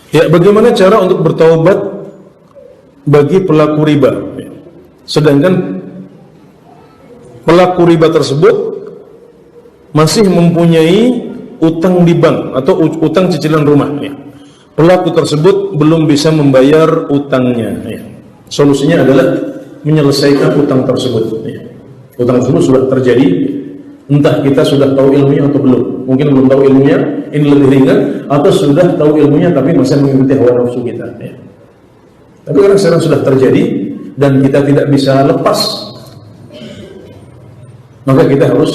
Ya, bagaimana cara untuk bertaubat bagi pelaku riba? Sedangkan pelaku riba tersebut masih mempunyai utang di bank atau utang cicilan rumah. Ya. Pelaku tersebut belum bisa membayar utangnya. Ya. Solusinya adalah menyelesaikan utang tersebut. Ya. Utang tersebut sudah terjadi, entah kita sudah tahu ilmunya atau belum. Mungkin belum tahu ilmunya, ini lebih ringan, atau sudah tahu ilmunya tapi masih mengikuti hawa nafsu kita. Ya. Tapi karena sekarang sudah terjadi dan kita tidak bisa lepas, maka kita harus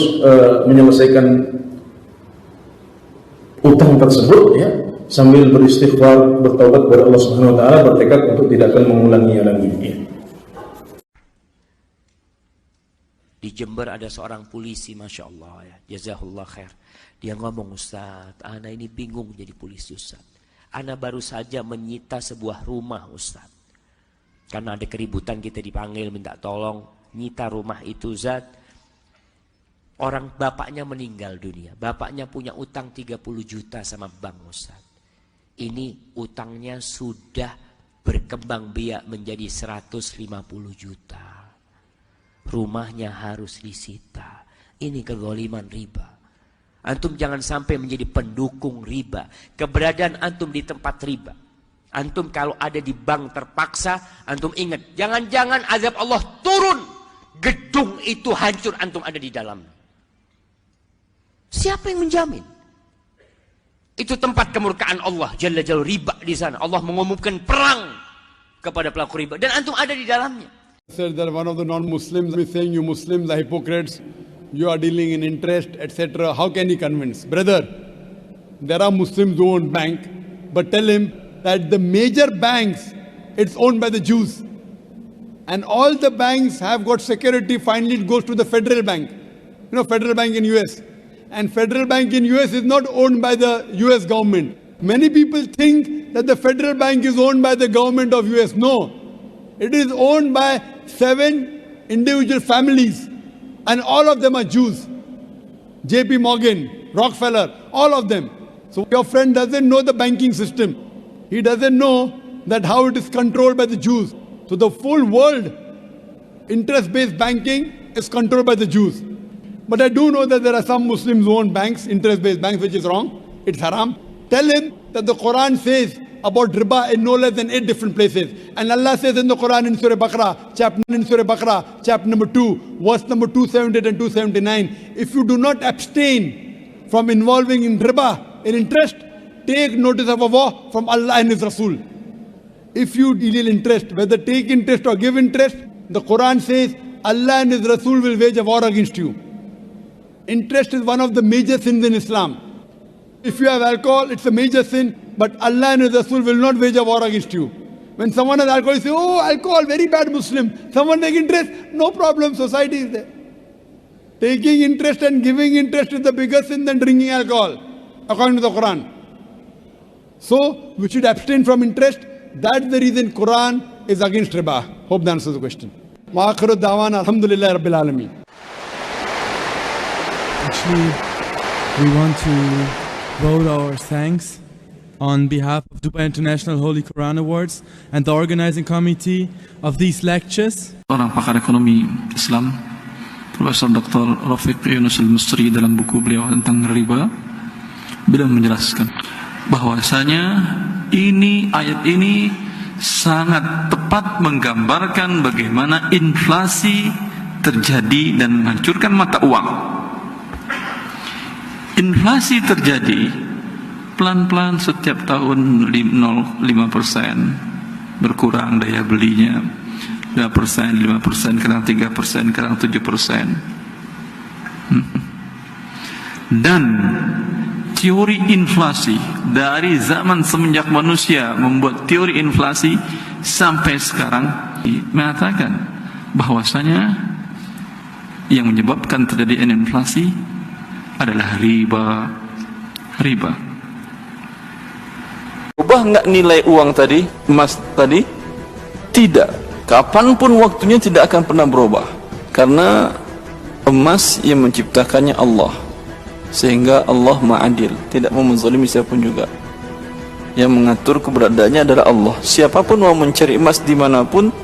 menyelesaikan utang tersebut, ya, sambil beristighfar, bertaubat kepada Allah Subhanahu wa taala, bertekad untuk tidak akan mengulanginya lagi. Ya. Di Jember ada seorang polisi, Masya Allah ya, jazahullah khair. Dia ngomong, Ustaz, ana ini bingung jadi polisi, Ustaz. Ana baru saja menyita sebuah rumah, Ustaz. Karena ada keributan, kita dipanggil minta tolong nyita rumah itu, Ustaz. Orang bapaknya meninggal dunia. Bapaknya punya utang 30 juta sama bank, Ustaz. Ini utangnya sudah berkembang biak menjadi 150 juta. Rumahnya harus disita. Ini kezaliman riba. Antum jangan sampai menjadi pendukung riba. Keberadaan antum di tempat riba. Antum kalau ada di bank terpaksa, antum ingat, jangan-jangan azab Allah turun, gedung itu hancur, antum ada di dalam. Siapa yang menjamin? Itu tempat kemurkaan Allah Jalla Jalla, riba di sana. Allah mengumumkan perang kepada pelaku riba dan antum ada di dalamnya. Said that one of the non-Muslims is saying you Muslims are hypocrites, you are dealing in interest, etc. How can he convince? Brother, there are Muslims who own bank, but tell him that the major banks, it's owned by the Jews. And all the banks have got security, finally it goes to the Federal Bank. You know, Federal Bank in US. And Federal Bank in US is not owned by the US government. Many people think that the Federal Bank is owned by the government of US. No. It is owned by 7 individual families, and all of them are Jews. JP Morgan, Rockefeller, all of them. So your friend doesn't know the banking system. He doesn't know that how it is controlled by the Jews. So the full world, interest-based banking is controlled by the Jews. But I do know that there are some Muslims who own banks, interest-based banks, which is wrong. It's haram. Tell him that the Quran says about riba in no less than 8 different places. And Allah says in the Quran in Surah Baqarah, chapter number 2, verse number 278 and 279, if you do not abstain from involving in riba, in interest, take notice of a war from Allah and His Rasul. If you deal in interest, whether take interest or give interest, the Quran says Allah and His Rasul will wage a war against you. Interest is one of the major sins in Islam. If you have alcohol, it's a major sin, but Allah and His Rasul will not wage a war against you. When someone has alcohol, you say, oh, alcohol, very bad Muslim. Someone take interest, no problem, society is there. Taking interest and giving interest is the bigger sin than drinking alcohol, according to the Quran. So, we should abstain from interest. That's the reason Quran is against riba. Hope that answers the question. Wa akhiru da'wana alhamdulillahi rabbil alameen. Actually, we want to vote our thanks on behalf of Dubai International Holy Quran Awards and the organizing committee of these lectures. Seorang pakar ekonomi Islam, Profesor Dr. Rafiq Yunus Al-Mustri, dalam buku beliau tentang riba, beliau menjelaskan bahwasanya ayat ini sangat tepat menggambarkan bagaimana inflasi terjadi dan menghancurkan mata uang. Inflasi terjadi pelan-pelan setiap tahun 0,5%, berkurang daya belinya 2%, 5%, kadang 3%, kadang 7%. Dan teori inflasi dari zaman semenjak manusia membuat teori inflasi sampai sekarang mengatakan bahwasanya yang menyebabkan terjadi inflasi adalah riba. Ubah nggak nilai uang tadi, emas tadi? Tidak. Kapanpun waktunya tidak akan pernah berubah. Karena emas yang menciptakannya Allah. Sehingga Allah ma'adil, tidak mau menzalimi siapapun juga. Yang mengatur keberadaannya adalah Allah. Siapapun mau mencari emas dimanapun,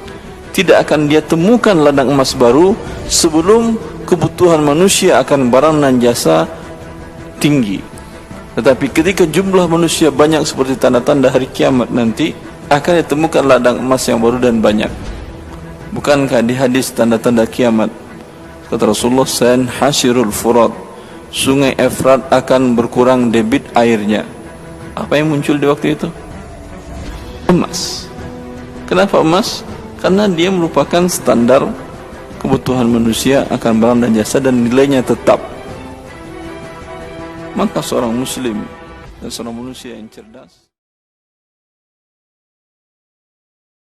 tidak akan dia temukan ladang emas baru sebelum kebutuhan manusia akan barang dan jasa tinggi. Tetapi ketika jumlah manusia banyak seperti tanda-tanda hari kiamat nanti, akan ditemukan ladang emas yang baru dan banyak. Bukankah di hadis tanda-tanda kiamat kata Rasulullah, "San hasirul furat," sungai Efrat akan berkurang debit airnya. Apa yang muncul di waktu itu? Emas. Kenapa emas? Karena dia merupakan standar kebutuhan manusia akan barang dan jasa dan nilainya tetap. Maka seorang muslim dan seorang manusia yang cerdas